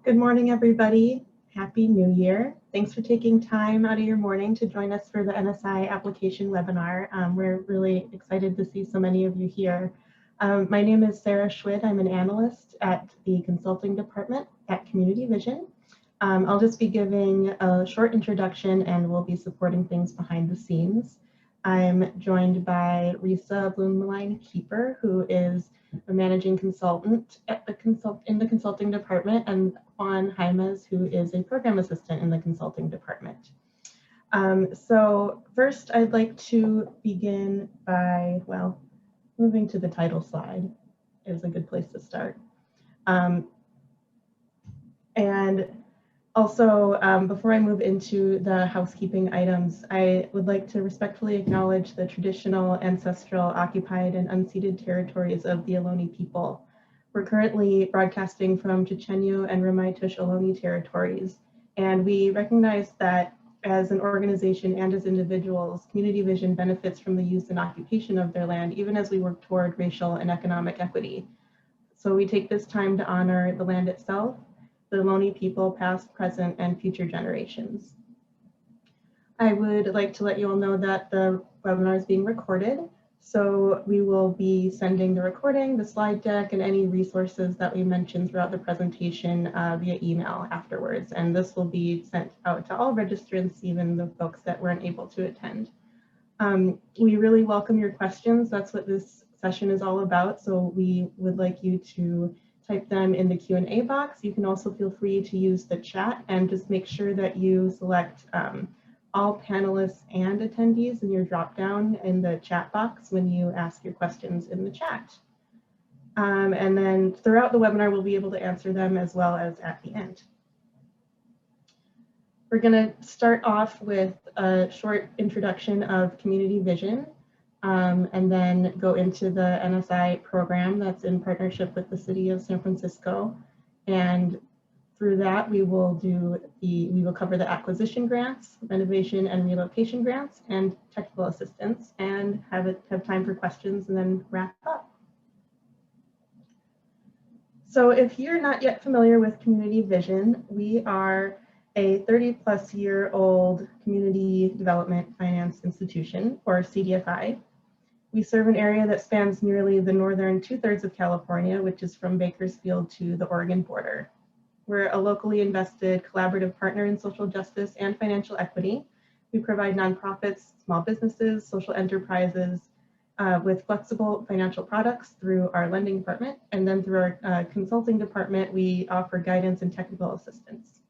Good morning, everybody. Happy New Year. Thanks for taking time out of your morning to join us for the NSI application webinar. We're really excited to see so many of you here. My name is Sarah Schwid. I'm an analyst at the consulting department at Community Vision. I'll just be giving a short introduction and we'll be supporting things behind the scenes. I'm joined by Risa Bloomline-Keeper, who is a managing consultant at in the consulting department, and Juan Jaimes, who is a program assistant in the consulting department. So first, I'd like to begin by, well, moving to the title slide is a good place to start. And also, before I move into the housekeeping items, I would like to respectfully acknowledge the traditional, ancestral, occupied, and unceded territories of the Ohlone people. We're currently broadcasting from Chochenyo and Ramaytush Ohlone territories, and we recognize that as an organization and as individuals, Community Vision benefits from the use and occupation of their land, even as we work toward racial and economic equity. So we take this time to honor the land itself, the Ohlone people, past, present, and future generations. I would like to let you all know that the webinar is being recorded. So we will be sending the recording, the slide deck, and any resources that we mentioned throughout the presentation via email afterwards. And this will be sent out to all registrants, even the folks that weren't able to attend. We really welcome your questions. That's what this session is all about. So we would like you to type them in the Q&A box. You can also feel free to use the chat and just make sure that you select all panelists and attendees in your drop-down in the chat box when you ask your questions in the chat. And then throughout the webinar, we'll be able to answer them as well as at the end. We're going to start off with a short introduction of Community Vision. And then go into the NSI program that's in partnership with the City of San Francisco. And through that, we will cover the acquisition grants, renovation and relocation grants, and technical assistance, and have time for questions and then wrap up. So if you're not yet familiar with Community Vision, we are a 30-plus-year-old community development finance institution, or CDFI. We serve an area that spans nearly the northern 2/3 of California, which is from Bakersfield to the Oregon border. We're a locally invested collaborative partner in social justice and financial equity. We provide nonprofits, small businesses, social enterprises with flexible financial products through our lending department. And then through our consulting department, we offer guidance and technical assistance.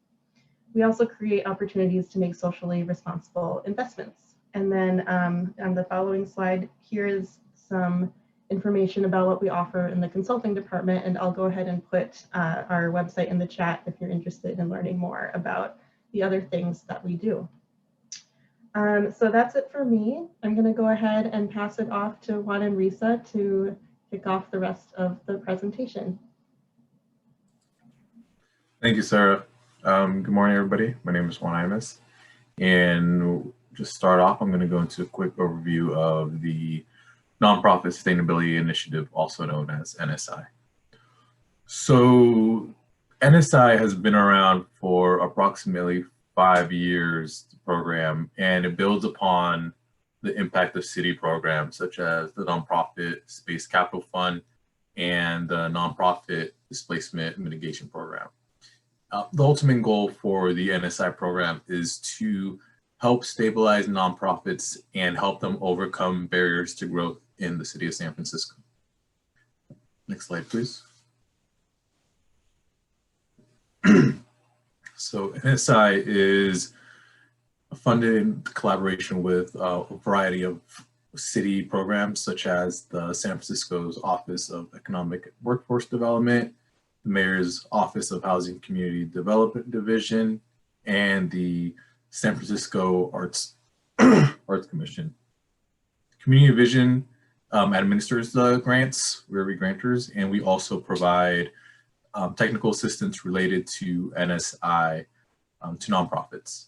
We also create opportunities to make socially responsible investments. And then on the following slide, here is some information about what we offer in the consulting department, and I'll go ahead and put our website in the chat if you're interested in learning more about the other things that we do. So that's it for me. I'm going to go ahead and pass it off to Juan and Risa to kick off the rest of the presentation. Thank you, Sarah. Good morning, everybody. My name is Juan Jaimes, and just start off, I'm going to go into a quick overview of the Nonprofit Sustainability Initiative, also known as NSI. So NSI has been around for approximately 5 years, the program, and it builds upon the impact of city programs such as the Nonprofit Space Capital Fund and the Nonprofit Displacement Mitigation Program. The ultimate goal for the NSI program is to help stabilize nonprofits and help them overcome barriers to growth in the city of San Francisco. Next slide, please. So NSI is funded in collaboration with a variety of city programs, such as the San Francisco's Office of Economic Workforce Development, the Mayor's Office of Housing Community Development Division, and the San Francisco Arts Commission. Community Vision administers the grants, we're grantors, and we also provide technical assistance related to NSI to nonprofits.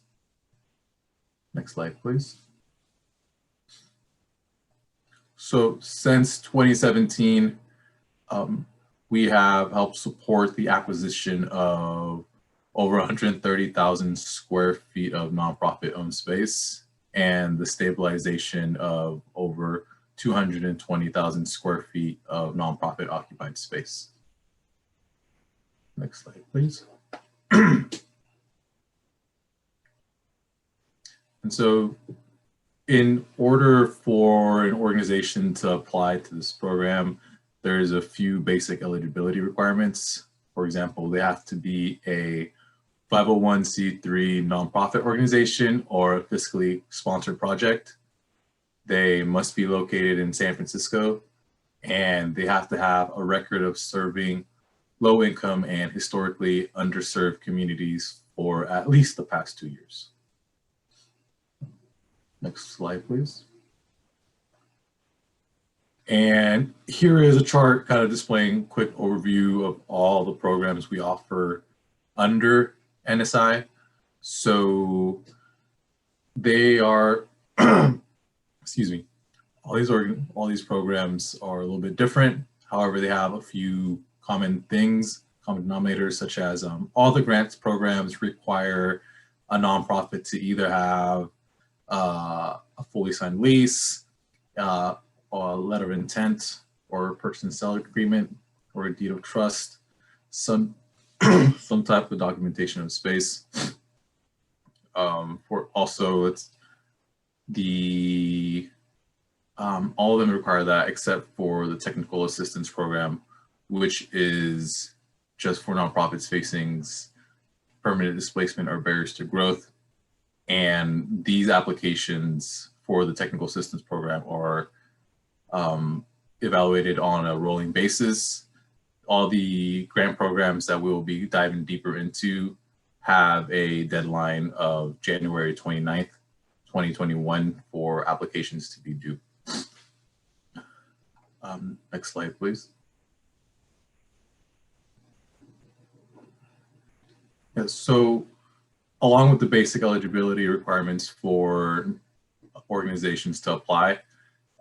Next slide, please. So since 2017, we have helped support the acquisition of over 130,000 square feet of nonprofit owned space, and the stabilization of over 220,000 square feet of nonprofit occupied space. Next slide, please. And so in order for an organization to apply to this program, there's a few basic eligibility requirements. For example, they have to be a 501c3 nonprofit organization or a fiscally sponsored project. They must be located in San Francisco, and they have to have a record of serving low-income and historically underserved communities for at least the past 2 years. Next slide, please. And here is a chart kind of displaying a quick overview of all the programs we offer under NSI. So they are, excuse me, all these programs are a little bit different. However, they have a few common things, common denominators, such as all the grants programs require a nonprofit to either have a fully signed lease, a letter of intent, or a purchase and sale agreement, or a deed of trust, some type of documentation of space. For also, it's the all of them require that except for the technical assistance program, which is just for nonprofits facing permanent displacement or barriers to growth. And these applications for the technical assistance program are evaluated on a rolling basis. All the grant programs that we will be diving deeper into have a deadline of January 29th, 2021 for applications to be due. Next slide, please. Yeah, so along with the basic eligibility requirements for organizations to apply,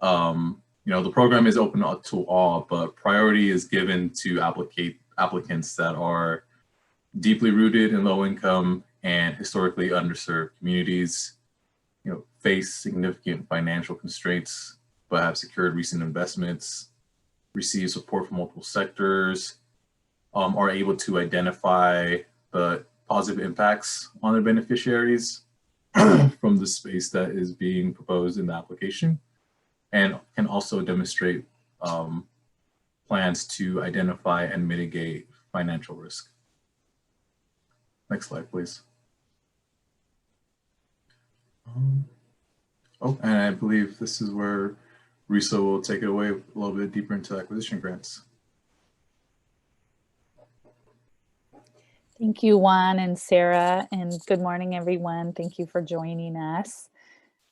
the program is open to all, but priority is given to applicants that are deeply rooted in low income and historically underserved communities, face significant financial constraints, but have secured recent investments, receive support from multiple sectors, are able to identify the positive impacts on their beneficiaries from the space that is being proposed in the application, and can also demonstrate plans to identify and mitigate financial risk. Next slide, please. And I believe this is where Risa will take it away a little bit deeper into acquisition grants. Thank you, Juan and Sarah, and good morning, everyone. Thank you for joining us.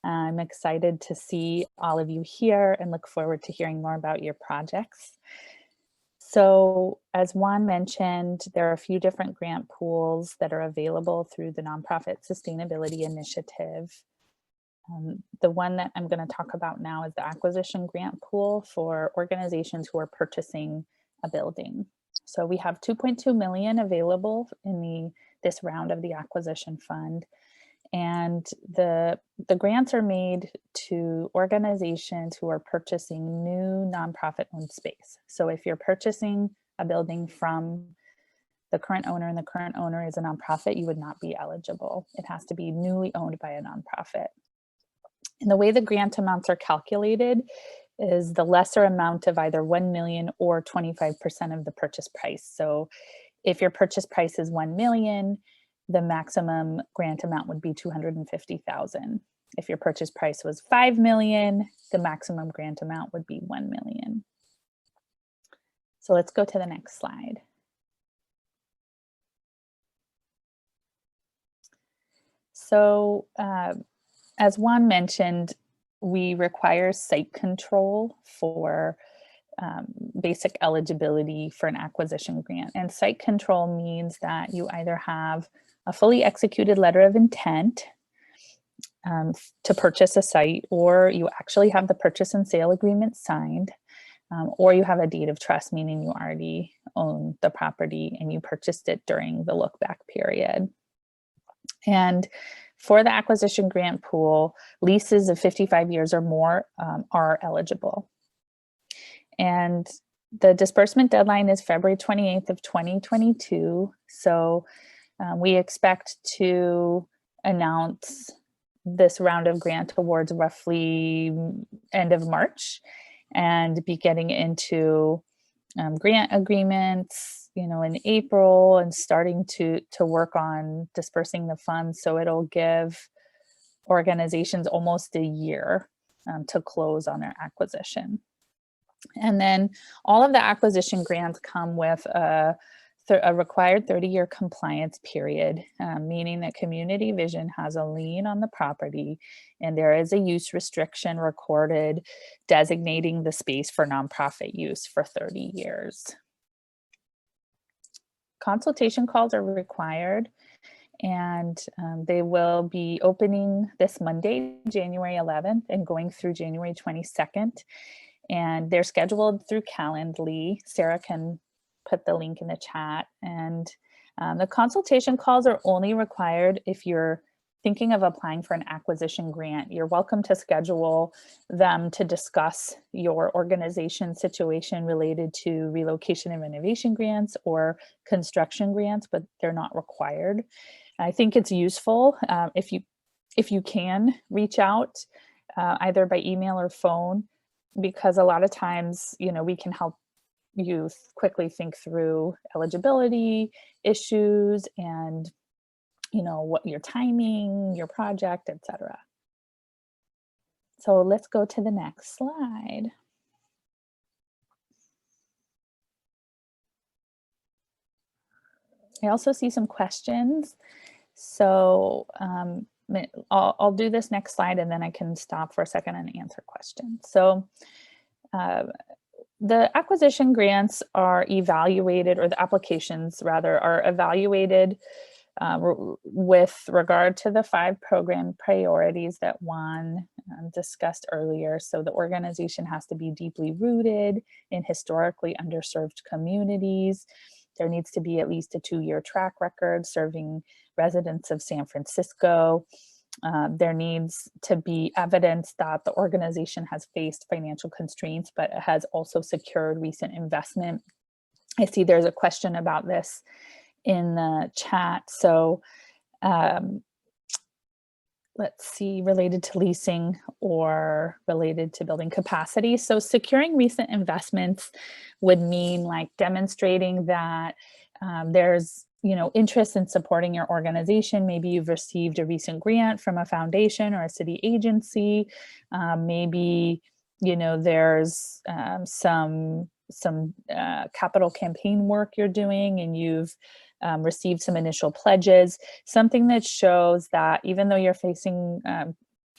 I'm excited to see all of you here and look forward to hearing more about your projects. So as Juan mentioned, there are a few different grant pools that are available through the Nonprofit Sustainability Initiative. The one that I'm going to talk about now is the acquisition grant pool for organizations who are purchasing a building. So we have 2.2 million available in this round of the acquisition fund. And the grants are made to organizations who are purchasing new nonprofit owned space. So if you're purchasing a building from the current owner and the current owner is a nonprofit, you would not be eligible. It has to be newly owned by a nonprofit. And the way the grant amounts are calculated is the lesser amount of either 1 million or 25% of the purchase price. So if your purchase price is 1 million, the maximum grant amount would be 250,000. If your purchase price was 5 million, the maximum grant amount would be 1 million. So let's go to the next slide. So as Juan mentioned, we require site control for basic eligibility for an acquisition grant. And site control means that you either have a fully executed letter of intent to purchase a site, or you actually have the purchase and sale agreement signed, or you have a deed of trust, meaning you already own the property and you purchased it during the look back period. And for the acquisition grant pool, leases of 55 years or more are eligible. And the disbursement deadline is February 28th of 2022. So we expect to announce this round of grant awards roughly end of March and be getting into grant agreements, in April, and starting to work on dispersing the funds. So it'll give organizations almost a year to close on their acquisition. And then all of the acquisition grants come with a required 30-year compliance period, meaning that Community Vision has a lien on the property and there is a use restriction recorded designating the space for nonprofit use for 30 years. Consultation calls are required and they will be opening this Monday, January 11th and going through January 22nd. And they're scheduled through Calendly. Sarah can put the link in the chat. And the consultation calls are only required if you're thinking of applying for an acquisition grant. You're welcome to schedule them to discuss your organization situation related to relocation and renovation grants or construction grants, but they're not required. I think it's useful if you can reach out either by email or phone, because a lot of times, we can help you quickly think through eligibility issues and, what your timing, your project, etc. So let's go to the next slide. I also see some questions. So I'll do this next slide and then I can stop for a second and answer questions. So the acquisition grants are evaluated, or the applications rather, are evaluated with regard to the 5 program priorities that Juan discussed earlier. So the organization has to be deeply rooted in historically underserved communities. There needs to be at least a 2-year track record serving residents of San Francisco. There needs to be evidence that the organization has faced financial constraints, but has also secured recent investment. I see there's a question about this in the chat. So let's see, related to leasing or related to building capacity. So securing recent investments would mean like demonstrating that there's interest in supporting your organization. Maybe you've received a recent grant from a foundation or a city agency. Maybe there's some capital campaign work you're doing and you've received some initial pledges, something that shows that even though you're facing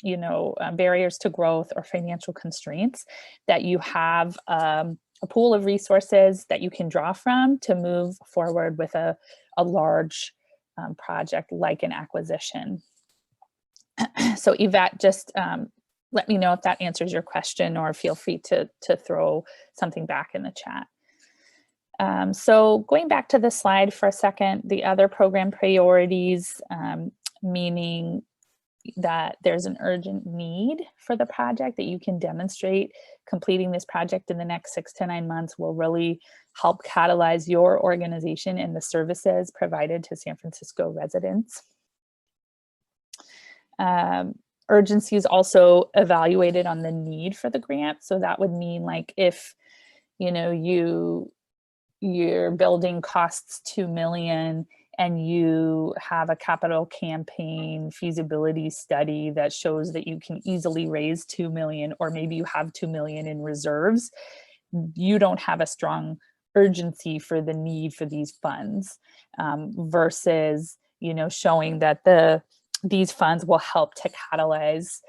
barriers to growth or financial constraints, that you have a pool of resources that you can draw from to move forward with a large project like an acquisition. So Yvette, just let me know if that answers your question, or feel free to throw something back in the chat. So going back to the slide for a second, the other program priorities, meaning that there's an urgent need for the project, that you can demonstrate completing this project in the next 6 to 9 months will really help catalyze your organization and the services provided to San Francisco residents. Urgency is also evaluated on the need for the grant. So that would mean like if your building costs $2 million and you have a capital campaign feasibility study that shows that you can easily raise $2 million, or maybe you have $2 million in reserves, you don't have a strong urgency for the need for these funds, versus, showing that these funds will help to catalyze,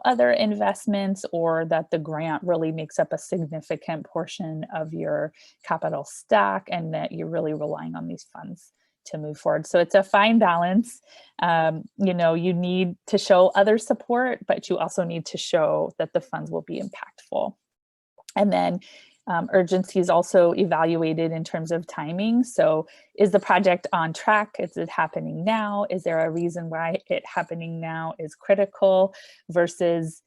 other investments, or that the grant really makes up a significant portion of your capital stack and that you're really relying on these funds to move forward. So it's a fine balance. You need to show other support, but you also need to show that the funds will be impactful. And then Urgency is also evaluated in terms of timing. So is the project on track? Is it happening now? Is there a reason why it happening now is critical versus,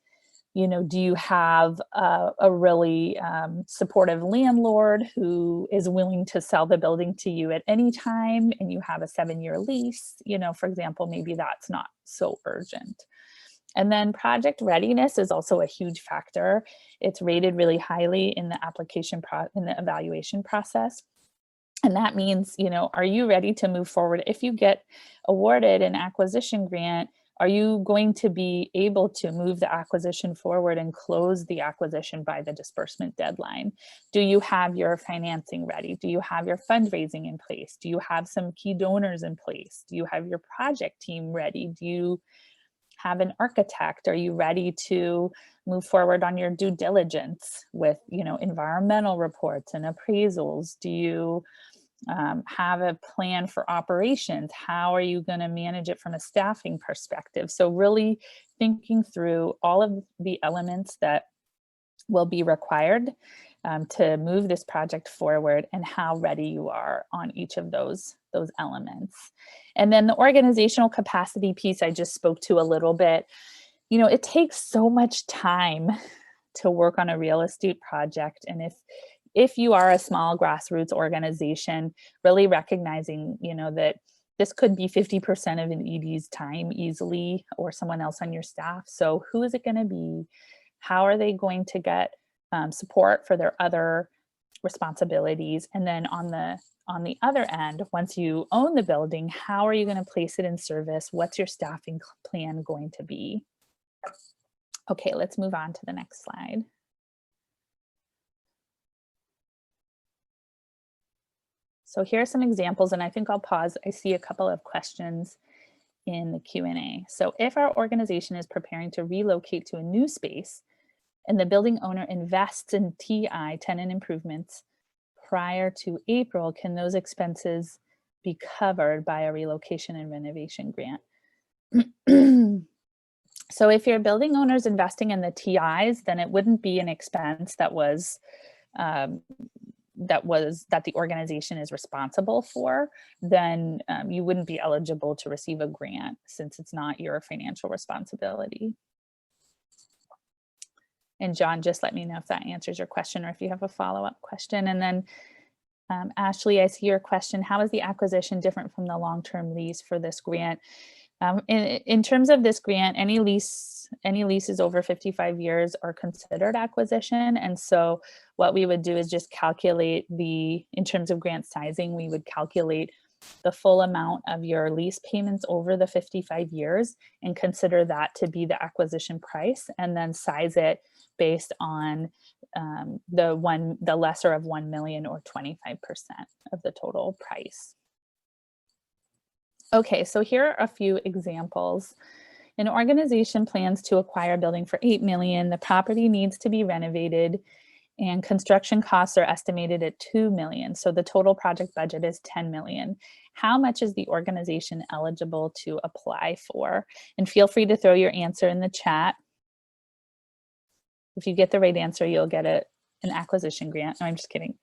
you know, do you have a really supportive landlord who is willing to sell the building to you at any time and you have a 7-year lease? You know, for example, maybe that's not so urgent. And then project readiness is also a huge factor. It's rated really highly in the in the evaluation process. And that means, you know, are you ready to move forward? If you get awarded an acquisition grant, are you going to be able to move the acquisition forward and close the acquisition by the disbursement deadline? Do you have your financing ready? Do you have your fundraising in place? Do you have some key donors in place? Do you have your project team ready? Do you have an architect? Are you ready to move forward on your due diligence with, you know, environmental reports and appraisals? Do you have a plan for operations? How are you going to manage it from a staffing perspective? So really thinking through all of the elements that will be required to move this project forward and how ready you are on each of those elements. And then the organizational capacity piece I just spoke to a little bit. You know, it takes so much time to work on a real estate project. And if you are a small grassroots organization, really recognizing, you know, that this could be 50% of an ED's time easily, or someone else on your staff. So who is it going to be? How are they going to get support for their other responsibilities? And then on the other end, once you own the building, how are you going to place it in service? What's your staffing plan going to be? Okay, let's move on to the next slide. So here are some examples, and I think I'll pause. I see a couple of questions in the Q&A. So if our organization is preparing to relocate to a new space and the building owner invests in TI, tenant improvements, prior to April, can those expenses be covered by a relocation and renovation grant? So if your building owner is investing in the TIs, then it wouldn't be an expense that the organization is responsible for. Then you wouldn't be eligible to receive a grant since it's not your financial responsibility. And John, just let me know if that answers your question or if you have a follow-up question. And then Ashley, I see your question. How is the acquisition different from the long-term lease for this grant? In terms of this grant, any leases over 55 years are considered acquisition. And so what we would do is just calculate in terms of grant sizing, we would calculate the full amount of your lease payments over the 55 years and consider that to be the acquisition price, and then size it based on the lesser of 1 million or 25% of the total price. Okay, so here are a few examples. An organization plans to acquire a building for 8 million. The property needs to be renovated and construction costs are estimated at 2 million. So the total project budget is 10 million. How much is the organization eligible to apply for? And feel free to throw your answer in the chat. If you get the right answer, you'll get an acquisition grant. No, I'm just kidding.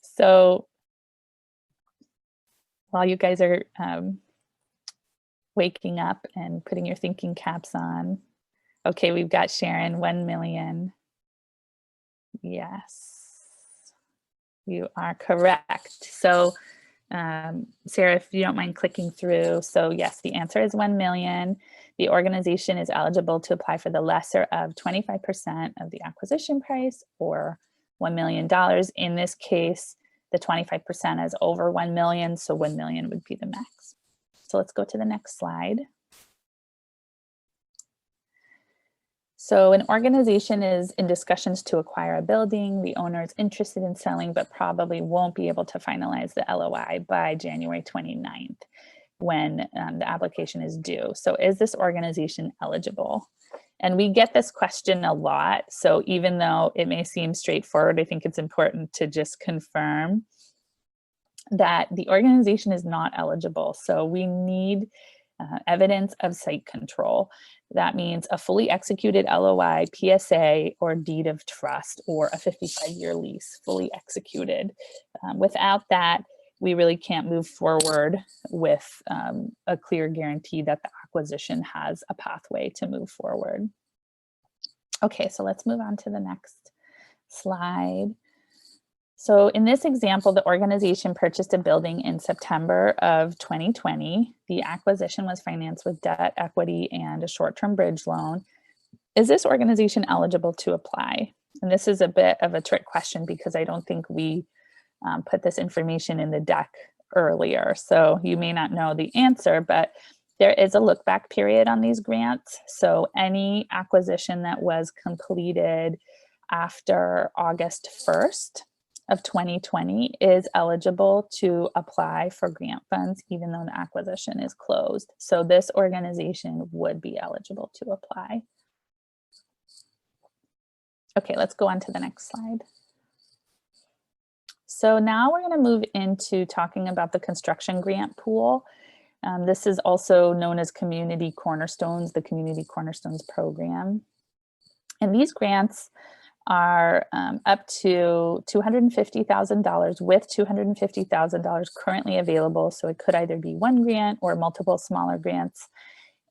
So while you guys are waking up and putting your thinking caps on, okay, we've got Sharon, 1 million. Yes, you are correct. So Sarah, if you don't mind clicking through. So yes, the answer is 1 million. The organization is eligible to apply for the lesser of 25% of the acquisition price, or $1 million. In this case, the 25% is over 1 million, so 1 million would be the max. So let's go to the next slide. So an organization is in discussions to acquire a building. The owner is interested in selling, but probably won't be able to finalize the LOI by January 29th when the application is due. So is this organization eligible? And we get this question a lot. So even though it may seem straightforward, I think it's important to just confirm that the organization is not eligible. So we need evidence of site control. That means a fully executed LOI, PSA, or deed of trust, or a 55-year lease, fully executed. Without that, we really can't move forward with a clear guarantee that the acquisition has a pathway to move forward. Okay, so let's move on to the next slide. So in this example, the organization purchased a building in September of 2020. The acquisition was financed with debt, equity, and a short-term bridge loan. Is this organization eligible to apply? And this is a bit of a trick question because I don't think we put this information in the deck earlier. So you may not know the answer, but there is a look back period on these grants. So any acquisition that was completed after August 1st of 2020 is eligible to apply for grant funds, even though the acquisition is closed. So this organization would be eligible to apply. Okay, let's go on to the next slide. So now we're going to move into talking about the construction grant pool. This is also known as Community Cornerstones, the Community Cornerstones program. And these grants are up to $250,000 with $250,000 currently available. So it could either be one grant or multiple smaller grants.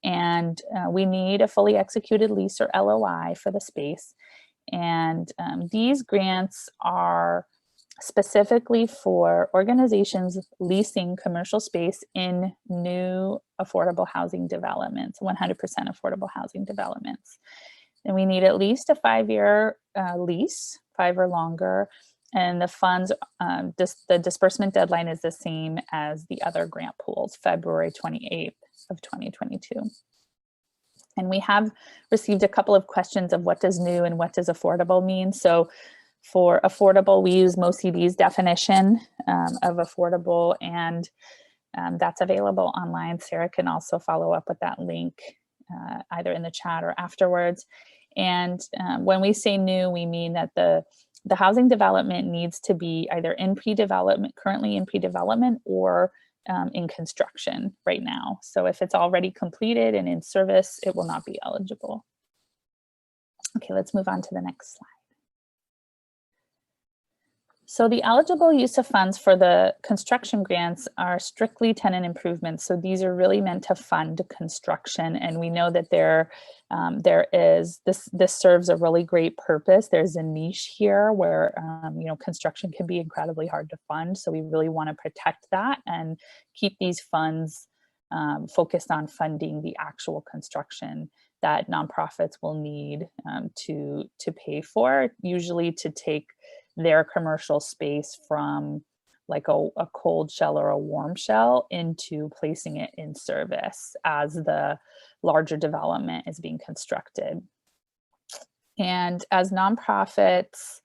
And we need a fully executed lease or LOI for the space. And these grants are specifically for organizations leasing commercial space in new affordable housing developments, 100% affordable housing developments. And we need at least a 5-year lease, 5 or longer. And the funds, the disbursement deadline is the same as the other grant pools, February 28th of 2022. And we have received a couple of questions of what does new and what does affordable mean. So for affordable, we use MoCD's definition of affordable, and that's available online. Sarah can also follow up with that link either in the chat or afterwards. And when we say new, we mean that the housing development needs to be either in pre-development, currently in pre-development, or in construction right now. So if it's already completed and in service, it will not be eligible. Okay, let's move on to the next slide. So the eligible use of funds for the construction grants are strictly tenant improvements. So these are really meant to fund construction. And we know that this serves a really great purpose. There's a niche here where, construction can be incredibly hard to fund. So we really want to protect that and keep these funds focused on funding the actual construction that nonprofits will need to pay for, usually to take their commercial space from like a cold shell or a warm shell into placing it in service as the larger development is being constructed. And as nonprofits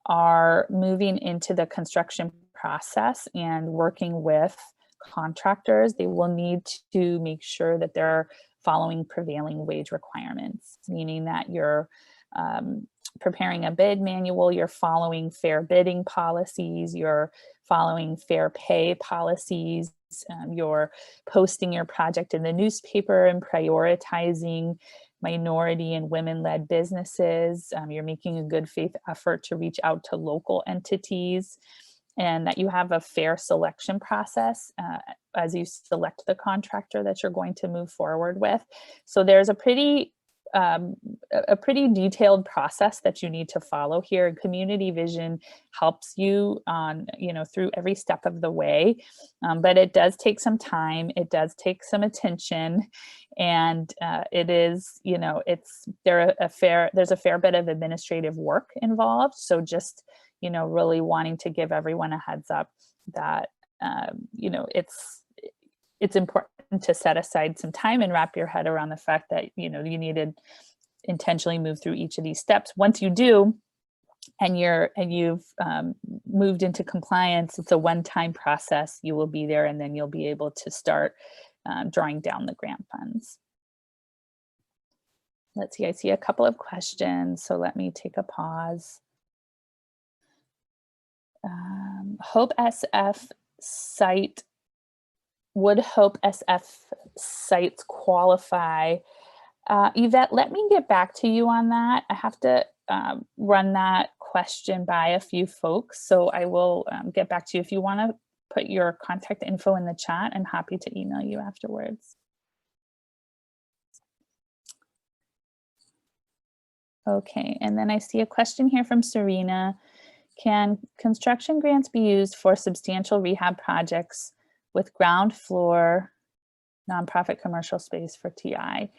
are moving into the construction process and working with contractors, they will need to make sure that they're following prevailing wage requirements, meaning that you're preparing a bid manual, you're following fair bidding policies, you're following fair pay policies, you're posting your project in the newspaper and prioritizing minority and women-led businesses. You're making a good faith effort to reach out to local entities, and that you have a fair selection process as you select the contractor that you're going to move forward with. So there's a pretty detailed process that you need to follow here. Community Vision helps you on, through every step of the way, but it does take some time. It does take some attention, and it is, there's a fair bit of administrative work involved. So just, really wanting to give everyone a heads up that, it's important to set aside some time and wrap your head around the fact that, you need to intentionally move through each of these steps. Once you do, and you've moved into compliance, it's a one-time process. You will be there, and then you'll be able to start drawing down the grant funds. Let's see, I see a couple of questions, so let me take a pause. Hope SF site would Hope SF sites qualify? Yvette, let me get back to you on that. I have to run that question by a few folks, so I will get back to you. If you want to put your contact info in the chat, I'm happy to email you afterwards. Okay, and then I see a question here from Serena. Can construction grants be used for substantial rehab projects with ground floor nonprofit commercial space for TI?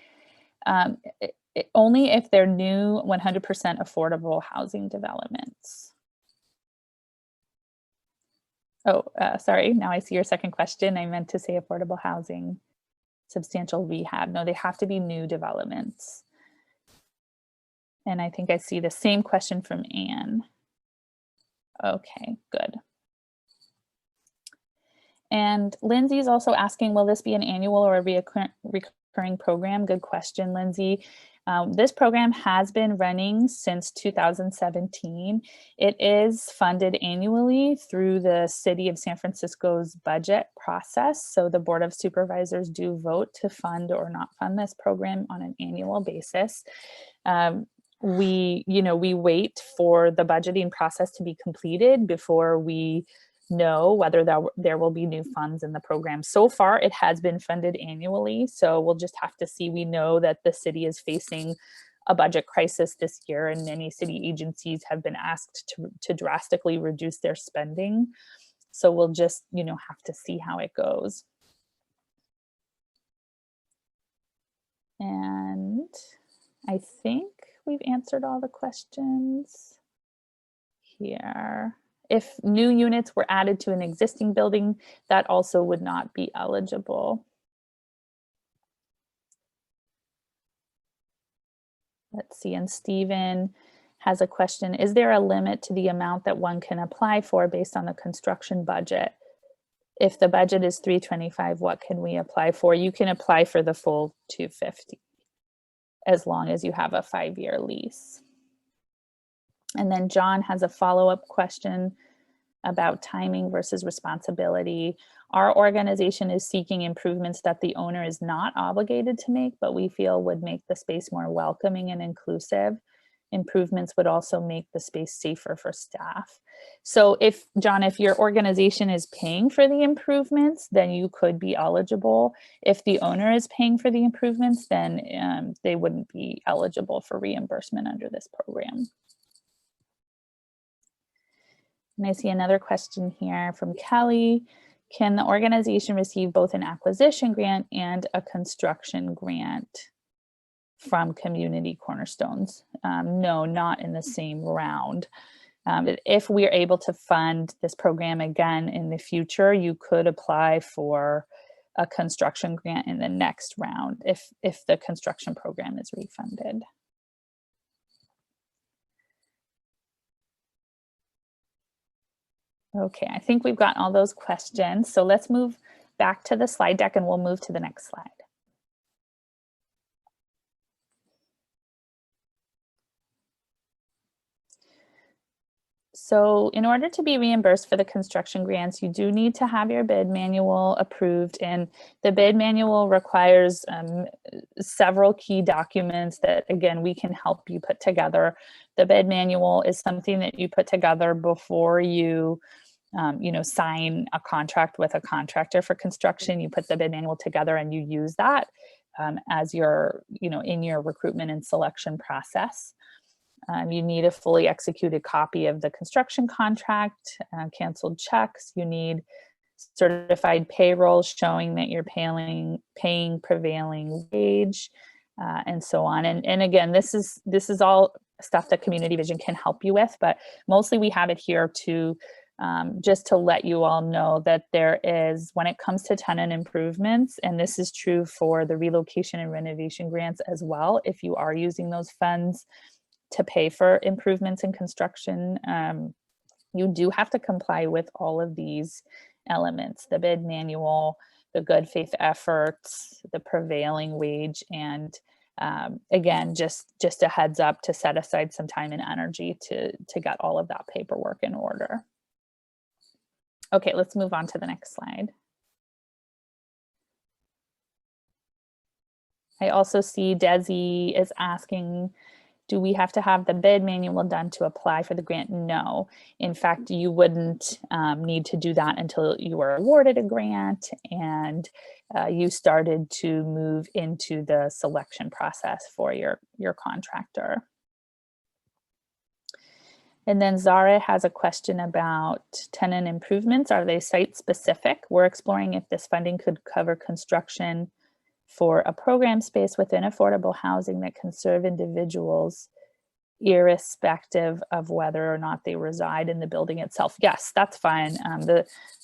Only if they're new 100% affordable housing developments. Oh, sorry, now I see your second question. I meant to say affordable housing, substantial rehab. No, they have to be new developments. And I think I see the same question from Anne. Okay, good. And Lindsay's also asking, will this be an annual or a recurring program? Good question, Lindsay. This program has been running since 2017. It is funded annually through the City of San Francisco's budget process. So the Board of Supervisors do vote to fund or not fund this program on an annual basis. We wait for the budgeting process to be completed before we know whether there will be new funds in the program. So far, it has been funded annually, so we'll just have to see. We know that the city is facing a budget crisis this year, and many city agencies have been asked to drastically reduce their spending. So we'll just, have to see how it goes. And I think we've answered all the questions here. If new units were added to an existing building, that also would not be eligible. Let's see, and Stephen has a question. Is there a limit to the amount that one can apply for based on the construction budget? If the budget is $325, what can we apply for? You can apply for the full $250 as long as you have a 5-year lease. And then John has a follow-up question about timing versus responsibility. Our organization is seeking improvements that the owner is not obligated to make, but we feel would make the space more welcoming and inclusive. Improvements would also make the space safer for staff. So if, John, if your organization is paying for the improvements, then you could be eligible. If the owner is paying for the improvements, then they wouldn't be eligible for reimbursement under this program. And I see another question here from Kelly. Can the organization receive both an acquisition grant and a construction grant from community Cornerstones? No, not in the same round. If we are able to fund this program again in the future, you could apply for a construction grant in the next round if the construction program is refunded. Okay, I think we've got all those questions. So let's move back to the slide deck and we'll move to the next slide. So in order to be reimbursed for the construction grants, you do need to have your bid manual approved, and the bid manual requires several key documents that, again, we can help you put together. The bid manual is something that you put together before you sign a contract with a contractor for construction. You put the bid manual together and you use that as your, in your recruitment and selection process. You need a fully executed copy of the construction contract, canceled checks. You need certified payroll showing that you're paying prevailing wage, and so on. And again, this is all stuff that Community Vision can help you with, but mostly we have it here to just to let you all know that there is, when it comes to tenant improvements, and this is true for the relocation and renovation grants as well, if you are using those funds to pay for improvements in construction, you do have to comply with all of these elements: the bid manual, the good faith efforts, the prevailing wage, and again, just a heads up to set aside some time and energy to get all of that paperwork in order. Okay, let's move on to the next slide. I also see Desi is asking, do we have to have the bid manual done to apply for the grant? No. In fact, you wouldn't need to do that until you were awarded a grant and you started to move into the selection process for your contractor. And then Zara has a question about tenant improvements. Are they site specific? We're exploring if this funding could cover construction for a program space within affordable housing that can serve individuals irrespective of whether or not they reside in the building itself. Yes, that's fine.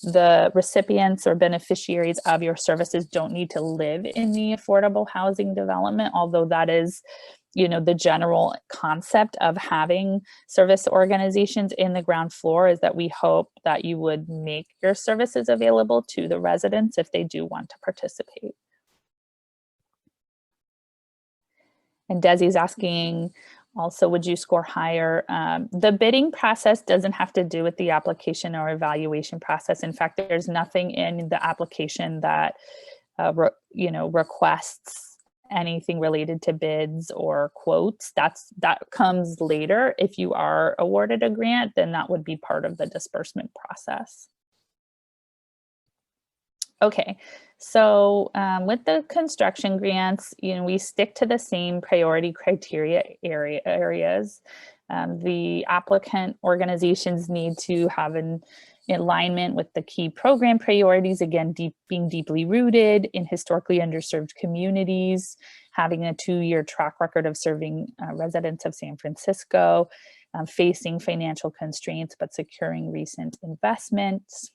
The recipients or beneficiaries of your services don't need to live in the affordable housing development, although that is, you know, the general concept of having service organizations in the ground floor is that we hope that you would make your services available to the residents if they do want to participate. And Desi's asking also, would you score higher? The bidding process doesn't have to do with the application or evaluation process. In fact, there's nothing in the application that requests anything related to bids or quotes. That comes later. If you are awarded a grant, then that would be part of the disbursement process. Okay, so with the construction grants, you know, we stick to the same priority criteria areas. The applicant organizations need to have an alignment with the key program priorities, again, being deeply rooted in historically underserved communities, having a 2-year track record of serving residents of San Francisco, facing financial constraints, but securing recent investments,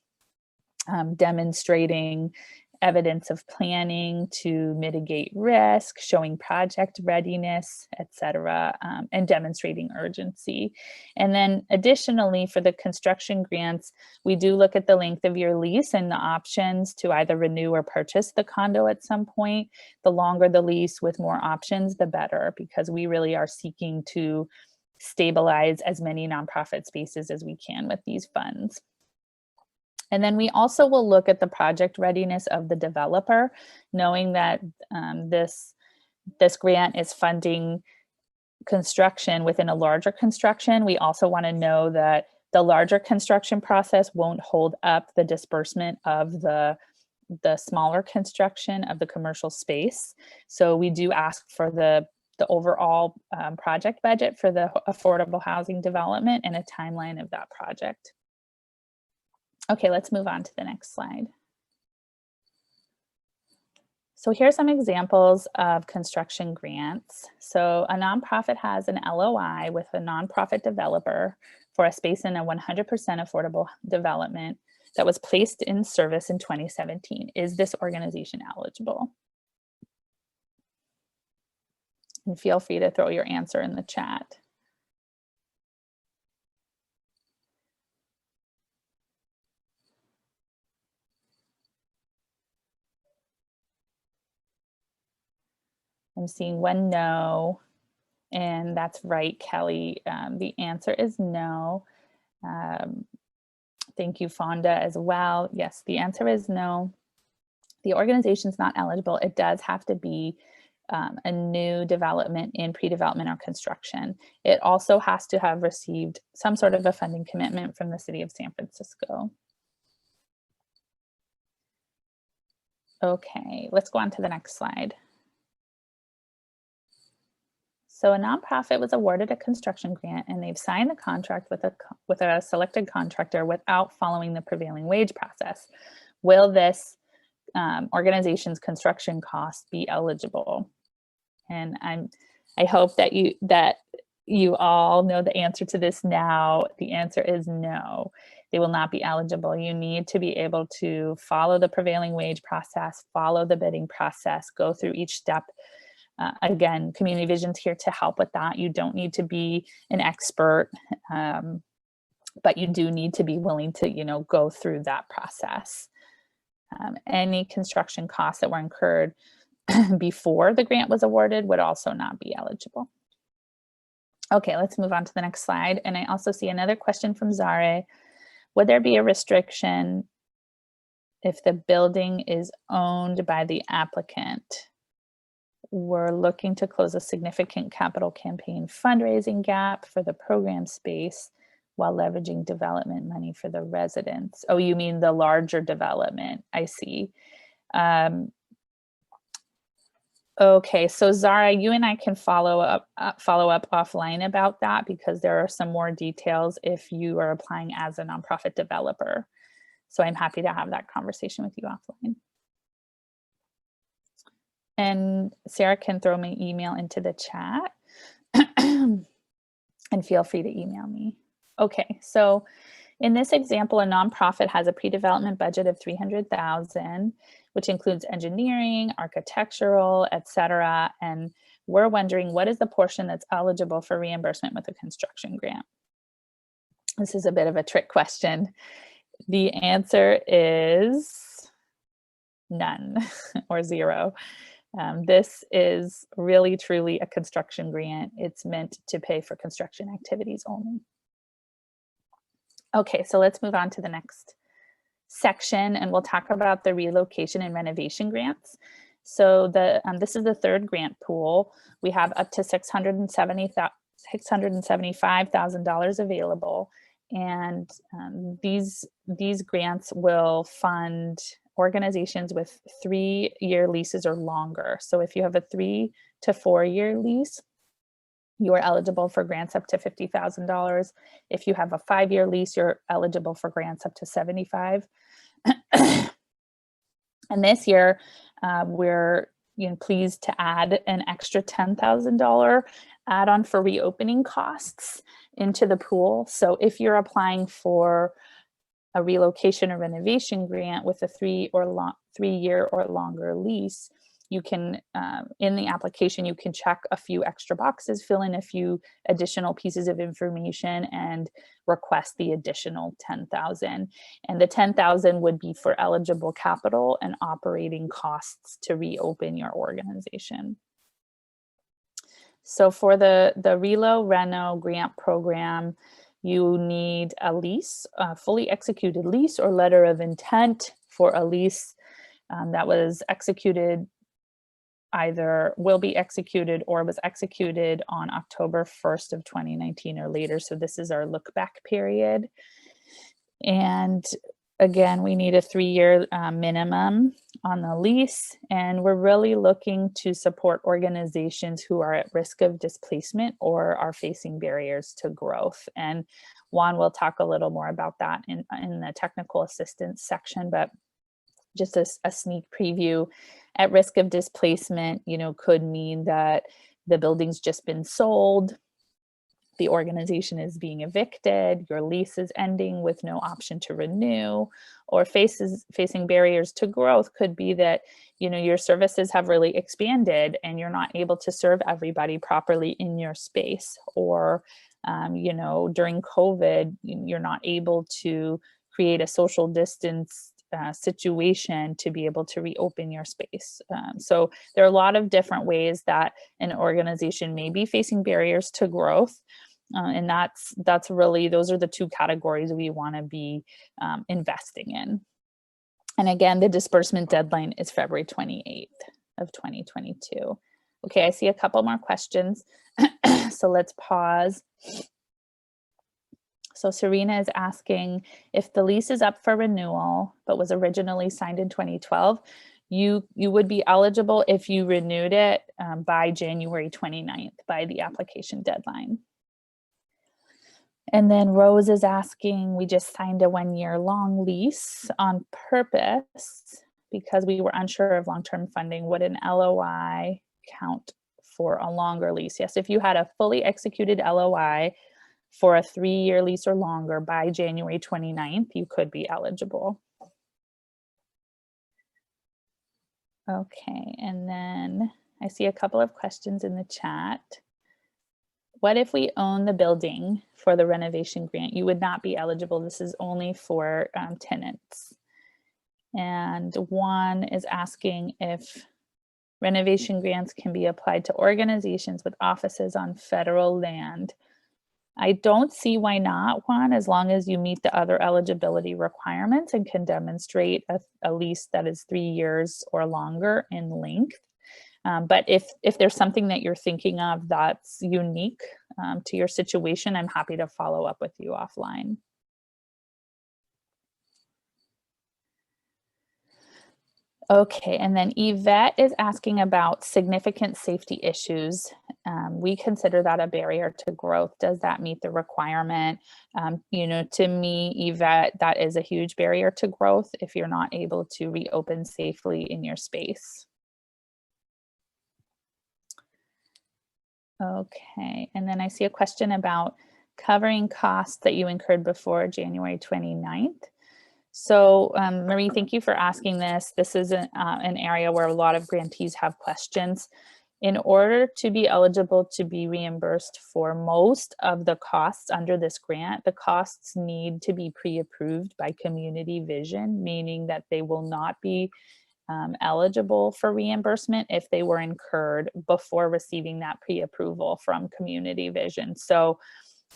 demonstrating evidence of planning to mitigate risk, showing project readiness, etc., and demonstrating urgency. And then additionally, for the construction grants, we do look at the length of your lease and the options to either renew or purchase the condo at some point. The longer the lease with more options, the better, because we really are seeking to stabilize as many nonprofit spaces as we can with these funds. And then we also will look at the project readiness of the developer, knowing that this grant is funding construction within a larger construction. We also want to know that the larger construction process won't hold up the disbursement of the smaller construction of the commercial space. So we do ask for the overall project budget for the affordable housing development and a timeline of that project. Okay, let's move on to the next slide. So here's some examples of construction grants. So a nonprofit has an LOI with a nonprofit developer for a space in a 100% affordable development that was placed in service in 2017. Is this organization eligible? And feel free to throw your answer in the chat. I'm seeing one no, and that's right, Kelly. The answer is no. Thank you, Fonda, as well. Yes, the answer is no. The organization's not eligible. It does have to be a new development in pre-development or construction. It also has to have received some sort of a funding commitment from the city of San Francisco. Okay, let's go on to the next slide. So a nonprofit was awarded a construction grant and they've signed the contract with a selected contractor without following the prevailing wage process. Will this organization's construction costs be eligible? And I hope that you all know the answer to this now. The answer is no. They will not be eligible. You need to be able to follow the prevailing wage process, follow the bidding process, go through each step. Again, Community Vision's here to help with that. You don't need to be an expert, but you do need to be willing to, go through that process. Any construction costs that were incurred before the grant was awarded would also not be eligible. Okay, let's move on to the next slide. And I also see another question from Zare. Would there be a restriction if the building is owned by the applicant? we're looking to close a significant capital campaign fundraising gap for the program space while leveraging development money for the residents. Oh, you mean the larger development, I see. Okay, so Zara, you and I can follow up offline about that, because there are some more details if you are applying as a nonprofit developer. So I'm happy to have that conversation with you offline. And Sarah can throw my email into the chat and feel free to email me. Okay, so in this example, a nonprofit has a pre-development budget of $300,000, which includes engineering, architectural, etc. And we're wondering, what is the portion that's eligible for reimbursement with a construction grant? This is a bit of a trick question. The answer is none or zero. This is really truly a construction grant. It's meant to pay for construction activities only. Okay, so let's move on to the next section, and we'll talk about the relocation and renovation grants. So this is the third grant pool. We have up to $675,000 available, and these grants will fund organizations with 3-year leases or longer. So if you have a 3 to 4 year lease, you are eligible for grants up to $50,000. If you have a 5-year lease, you're eligible for grants up to $75,000. And this year, we're pleased to add an extra $10,000 add-on for reopening costs into the pool. So if you're applying for a relocation or renovation grant with a 3-year or longer lease, you can, in the application, you can check a few extra boxes, fill in a few additional pieces of information, and request the additional $10,000. And the $10,000 would be for eligible capital and operating costs to reopen your organization. So for the Reno Grant program, you need a lease, a fully executed lease or letter of intent for a lease that was executed, either will be executed or was executed on October 1st of 2019 or later. So this is our look back period. And again, we need a 3-year minimum on the lease. And we're really looking to support organizations who are at risk of displacement or are facing barriers to growth. And Juan will talk a little more about that in the technical assistance section, but just a sneak preview. At risk of displacement, could mean that the building's just been sold, the organization is being evicted, your lease is ending with no option to renew, or facing barriers to growth could be that, your services have really expanded and you're not able to serve everybody properly in your space, or, during COVID, you're not able to create a social distance situation to be able to reopen your space. So there are a lot of different ways that an organization may be facing barriers to growth. And that's really, those are the two categories we want to be investing in. And again, the disbursement deadline is February 28th of 2022. Okay, I see a couple more questions. So let's pause. So Serena is asking, if the lease is up for renewal, but was originally signed in 2012, you would be eligible if you renewed it by January 29th, by the application deadline. And then Rose is asking, we just signed a 1-year long lease on purpose because we were unsure of long-term funding. Would an LOI count for a longer lease? Yes, if you had a fully executed LOI for a 3-year lease or longer by January 29th, you could be eligible. Okay, and then I see a couple of questions in the chat. What if we own the building for the renovation grant? You would not be eligible. This is only for tenants. And Juan is asking if renovation grants can be applied to organizations with offices on federal land. I don't see why not, Juan, as long as you meet the other eligibility requirements and can demonstrate a lease that is 3 years or longer in length. But if there's something that you're thinking of that's unique to your situation, I'm happy to follow up with you offline. Okay, and then Yvette is asking about significant safety issues. We consider that a barrier to growth. Does that meet the requirement? You know, to me, Yvette, that is a huge barrier to growth if you're not able to reopen safely in your space. Okay, and then I see a question about covering costs that you incurred before January 29th. So Marie, thank you for asking this. This is an area where a lot of grantees have questions. In order to be eligible to be reimbursed for most of the costs under this grant, the costs need to be pre-approved by Community Vision, meaning that they will not be eligible for reimbursement if they were incurred before receiving that pre-approval from Community Vision. So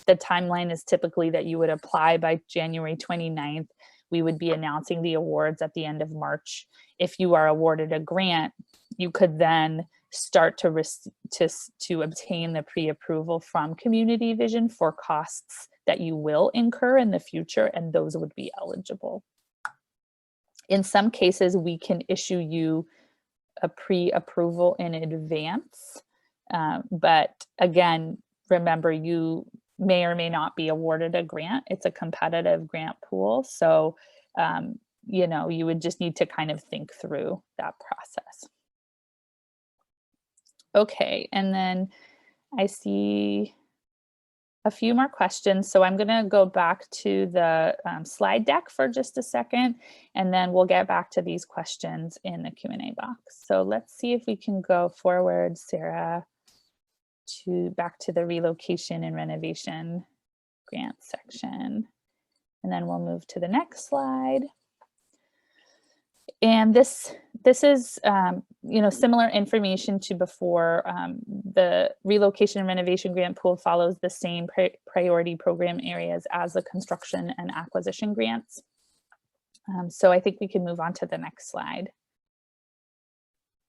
the timeline is typically that you would apply by January 29th. We would be announcing the awards at the end of March. If you are awarded a grant, you could then start to obtain the pre-approval from Community Vision for costs that you will incur in the future, and those would be eligible. In some cases, we can issue you a pre-approval in advance, but again, remember, you may or may not be awarded a grant. It's a competitive grant pool. So, you know, you would just need to kind of think through that process. Okay, and then I see a few more questions. So I'm gonna go back to the slide deck for just a second, and then we'll get back to these questions in the Q&A box. So let's see if we can go forward, Sarah, back to the relocation and renovation grant section. And then we'll move to the next slide. And this is, you know, similar information to before. The relocation and renovation grant pool follows the same priority program areas as the construction and acquisition grants. So I think we can move on to the next slide.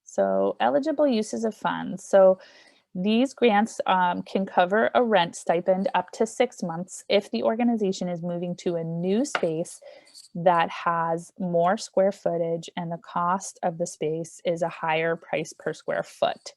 So eligible uses of funds. So these grants can cover a rent stipend up to 6 months if the organization is moving to a new space that has more square footage and the cost of the space is a higher price per square foot.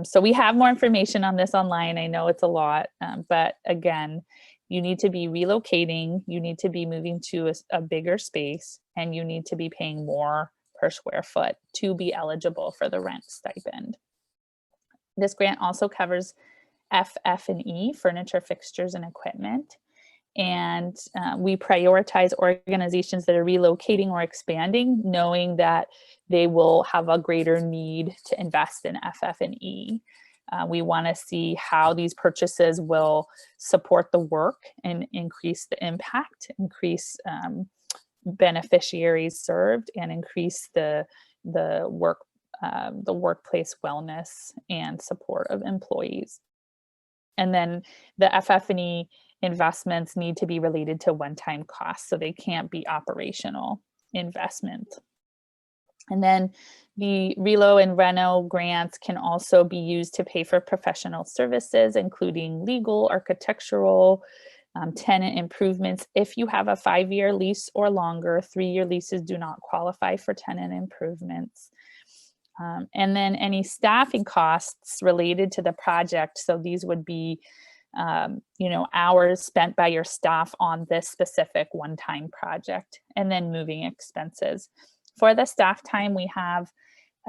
So we have more information on this online. I know it's a lot, but again, you need to be relocating, you need to be moving to a bigger space, and you need to be paying more per square foot to be eligible for the rent stipend. This grant also covers FF&E, furniture, fixtures, and equipment. And we prioritize organizations that are relocating or expanding, knowing that they will have a greater need to invest in FF&E. We want to see how these purchases will support the work and increase the impact, increase beneficiaries served, and increase the workplace wellness and support of employees. And then the FF&E investments need to be related to one-time costs, so they can't be operational investment. And then the Relo and Reno grants can also be used to pay for professional services, including legal, architectural, tenant improvements. If you have a 5-year lease or longer, 3-year leases do not qualify for tenant improvements. And then any staffing costs related to the project. So these would be, you know, hours spent by your staff on this specific one-time project, and then moving expenses. For the staff time, we have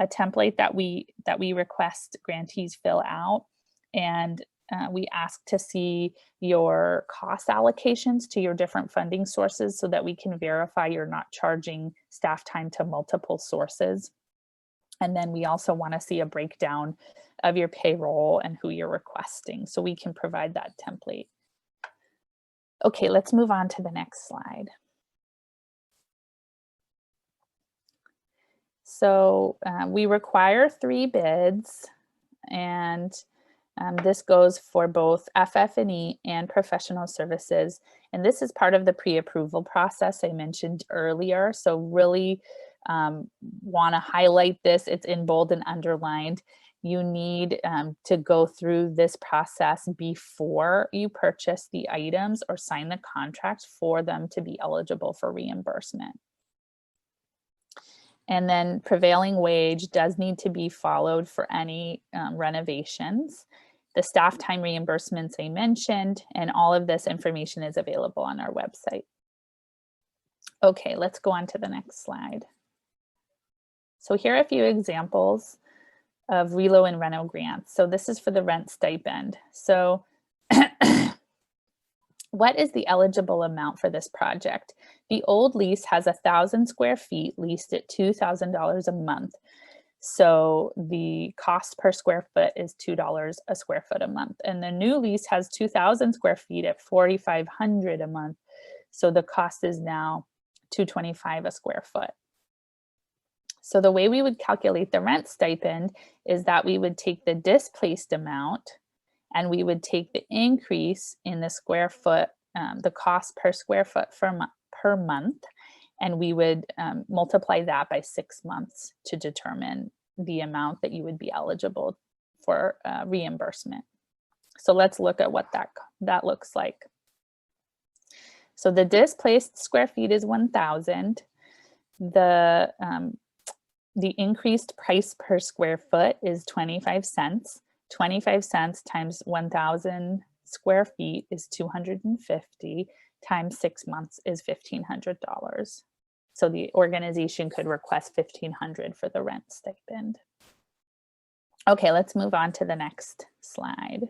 a template that we request grantees fill out, and we ask to see your cost allocations to your different funding sources so that we can verify you're not charging staff time to multiple sources. And then we also want to see a breakdown of your payroll and who you're requesting, so we can provide that template. Okay, let's move on to the next slide. So we require 3 bids, and this goes for both FF&E and professional services. And this is part of the pre-approval process I mentioned earlier. So really want to highlight this, it's in bold and underlined. You need to go through this process before you purchase the items or sign the contract for them to be eligible for reimbursement. And then prevailing wage does need to be followed for any renovations. The staff time reimbursements I mentioned, and all of this information is available on our website. Okay, let's go on to the next slide. So here are a few examples of Relo and Renault grants. So this is for the rent stipend. So what is the eligible amount for this project? The old lease has 1,000 square feet leased at $2,000 a month. So the cost per square foot is $2 a square foot a month. And the new lease has 2,000 square feet at $4,500 a month. So the cost is now $225 a square foot. So the way we would calculate the rent stipend is that we would take the displaced amount and we would take the increase in the square foot, the cost per square foot per month, and we would multiply that by 6 months to determine the amount that you would be eligible for reimbursement. So let's look at what that looks like. So the displaced square feet is 1,000. The increased price per square foot is 25 cents. 25 cents times 1,000 square feet is 250, times 6 months is $1,500. So the organization could request $1,500 for the rent stipend. Okay, let's move on to the next slide.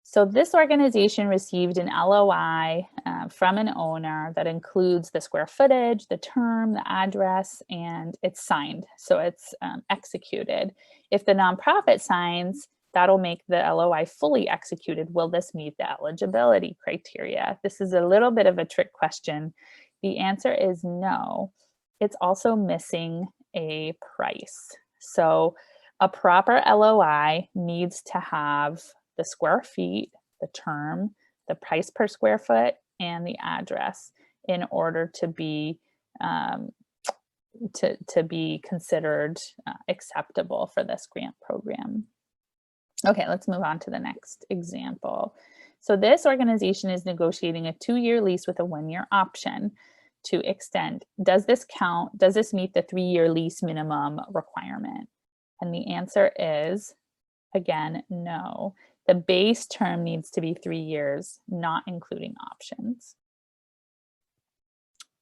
So this organization received an LOI from an owner that includes the square footage, the term, the address, and it's signed. So it's executed. If the nonprofit signs, that'll make the LOI fully executed. Will this meet the eligibility criteria? This is a little bit of a trick question. The answer is no. It's also missing a price. So a proper LOI needs to have the square feet, the term, the price per square foot, and the address in order to be considered acceptable for this grant program. Okay, let's move on to the next example. So this organization is negotiating a 2-year lease with a 1-year option to extend. Does this count? Does this meet the 3-year lease minimum requirement? And the answer is, again, no. The base term needs to be 3 years, not including options.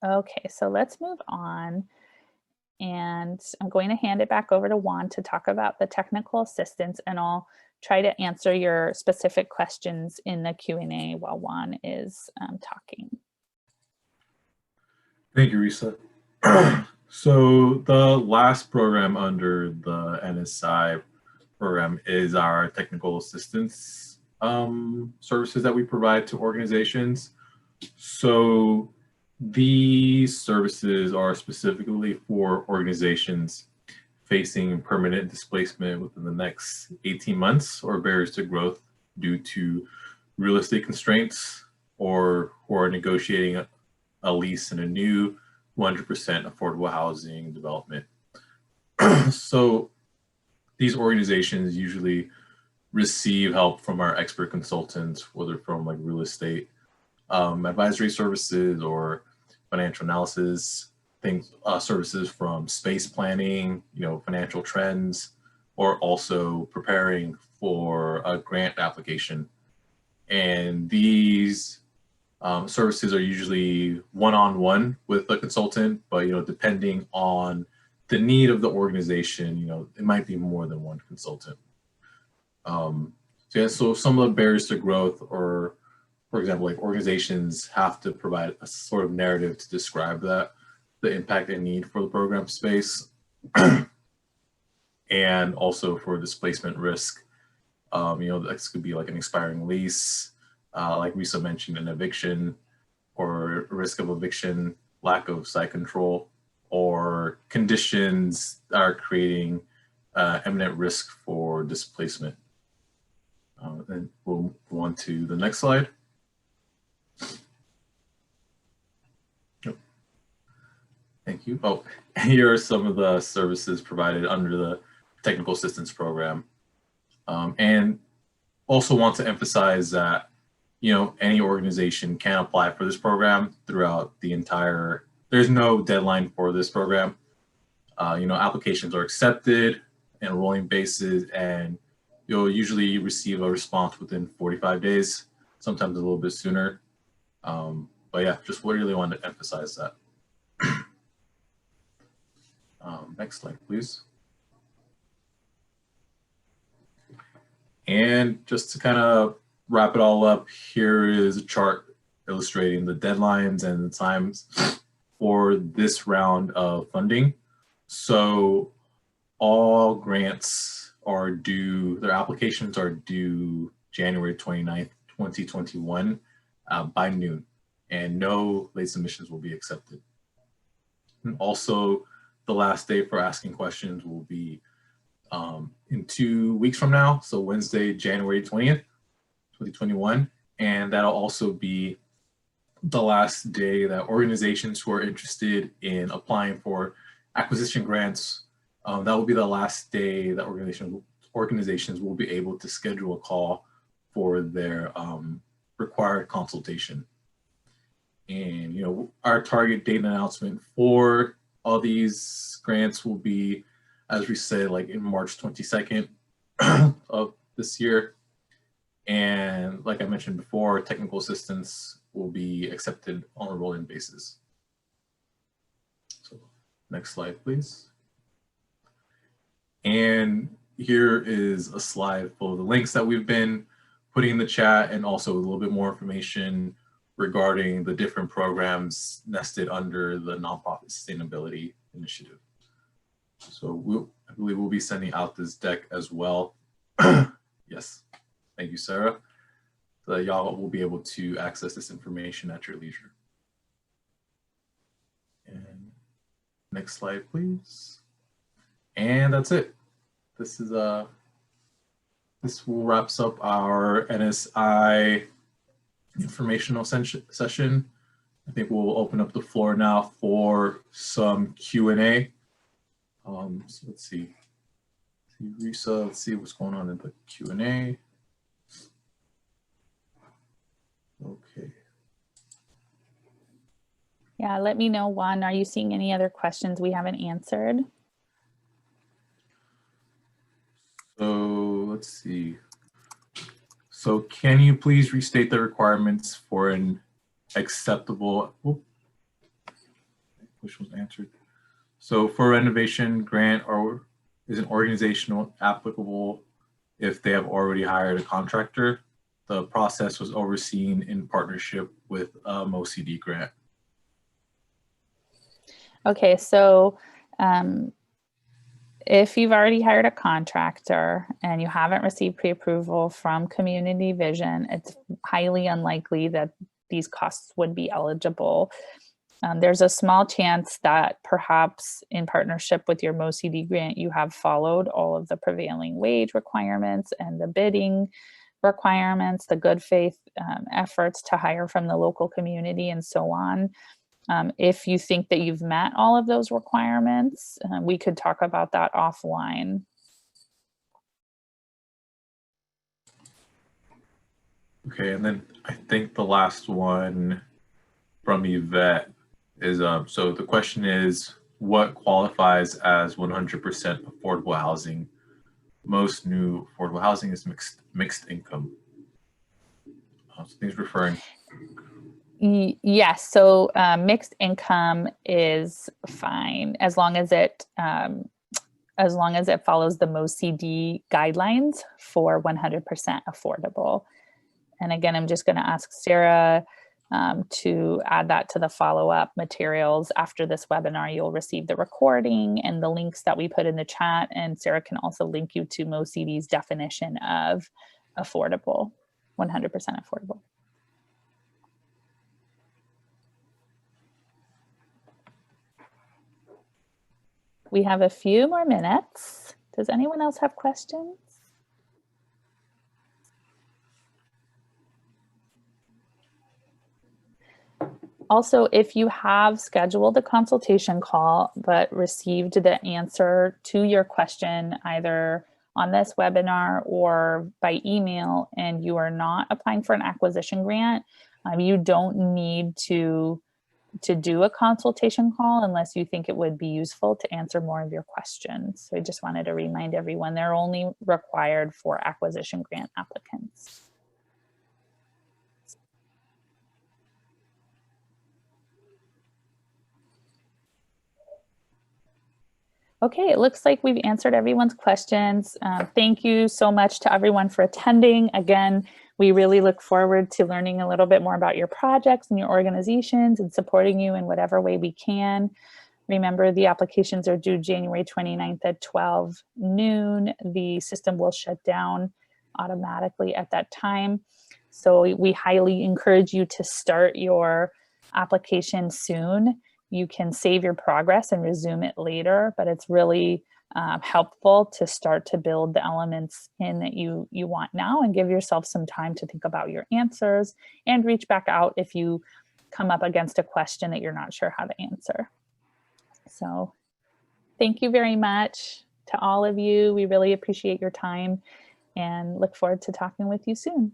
Okay, so let's move on. And I'm going to hand it back over to Juan to talk about the technical assistance, and I'll try to answer your specific questions in the Q&A while Juan is talking. Thank you, Risa. So the last program under the NSI program is our technical assistance services that we provide to organizations. So these services are specifically for organizations facing permanent displacement within the next 18 months or barriers to growth due to real estate constraints, or who are negotiating a lease in a new 100% affordable housing development. So these organizations usually receive help from our expert consultants, whether from like real estate advisory services or financial analysis, services from space planning, financial trends, or also preparing for a grant application. And these services are usually one-on-one with a consultant, but depending on the need of the organization, it might be more than one consultant. So some of the barriers to growth, or for example, like organizations have to provide a sort of narrative to describe the impact and need for the program space. And also for displacement risk, this could be like an expiring lease, like Risa mentioned, an eviction, or risk of eviction, lack of site control, or conditions that are creating imminent risk for displacement. And we'll go on to the next slide. Thank you. Oh, here are some of the services provided under the technical assistance program. And also want to emphasize that, any organization can apply for this program throughout the entire, there's no deadline for this program. Applications are accepted on a rolling basis, and you'll usually receive a response within 45 days, sometimes a little bit sooner. But yeah, just really want to emphasize that. Next slide, please. And just to kind of wrap it all up, here is a chart illustrating the deadlines and the times for this round of funding. So all grants are due, their applications are due January 29th, 2021 by noon, and no late submissions will be accepted. And also, the last day for asking questions will be in 2 weeks from now, so Wednesday, January 20th, 2021, and that'll also be the last day that organizations who are interested in applying for acquisition grants, that will be the last day that organizations will be able to schedule a call for their required consultation. And our target date announcement for all these grants will be, as we said, like in March 22nd of this year. And like I mentioned before, technical assistance will be accepted on a rolling basis. So next slide, please. And here is a slide full of the links that we've been putting in the chat, and also a little bit more information regarding the different programs nested under the Nonprofit Sustainability Initiative. So I believe we'll be sending out this deck as well. Yes, thank you, Sarah. So that y'all will be able to access this information at your leisure. And next slide, please. And that's it. This wraps up our NSI informational session. I think we'll open up the floor now for some Q&A. So let's see, Risa, let's see what's going on in the Q&A. Okay. Yeah, let me know, Juan, are you seeing any other questions we haven't answered? So let's see. So can you please restate the requirements for an acceptable, which was answered. So for renovation grant, or is an organization applicable if they have already hired a contractor? The process was overseen in partnership with OCD grant. Okay, so if you've already hired a contractor and you haven't received pre-approval from Community Vision, it's highly unlikely that these costs would be eligible. There's a small chance that perhaps in partnership with your MOCD grant, you have followed all of the prevailing wage requirements and the bidding requirements, the good faith efforts to hire from the local community and so on. If you think that you've met all of those requirements, we could talk about that offline. Okay, and then I think the last one from Yvette is, so the question is, what qualifies as 100% affordable housing? Most new affordable housing is mixed income. So things referring. Yes, so mixed income is fine as long as it follows the MOCD guidelines for 100% affordable. And again, I'm just going to ask Sarah to add that to the follow-up materials. After this webinar, you'll receive the recording and the links that we put in the chat, and Sarah can also link you to MOCD's definition of affordable, 100% affordable. We have a few more minutes. Does anyone else have questions? Also, if you have scheduled a consultation call but received the answer to your question either on this webinar or by email and you are not applying for an acquisition grant, you don't need to do a consultation call unless you think it would be useful to answer more of your questions. So I just wanted to remind everyone they're only required for acquisition grant applicants. Okay, it looks like we've answered everyone's questions. Thank you so much to everyone for attending. Again, we really look forward to learning a little bit more about your projects and your organizations and supporting you in whatever way we can. Remember, the applications are due January 29th at 12 noon. The system will shut down automatically at that time. So we highly encourage you to start your application soon. You can save your progress and resume it later, but it's really helpful to start to build the elements in that you want now and give yourself some time to think about your answers and reach back out if you come up against a question that you're not sure how to answer. So thank you very much to all of you. We really appreciate your time and look forward to talking with you soon.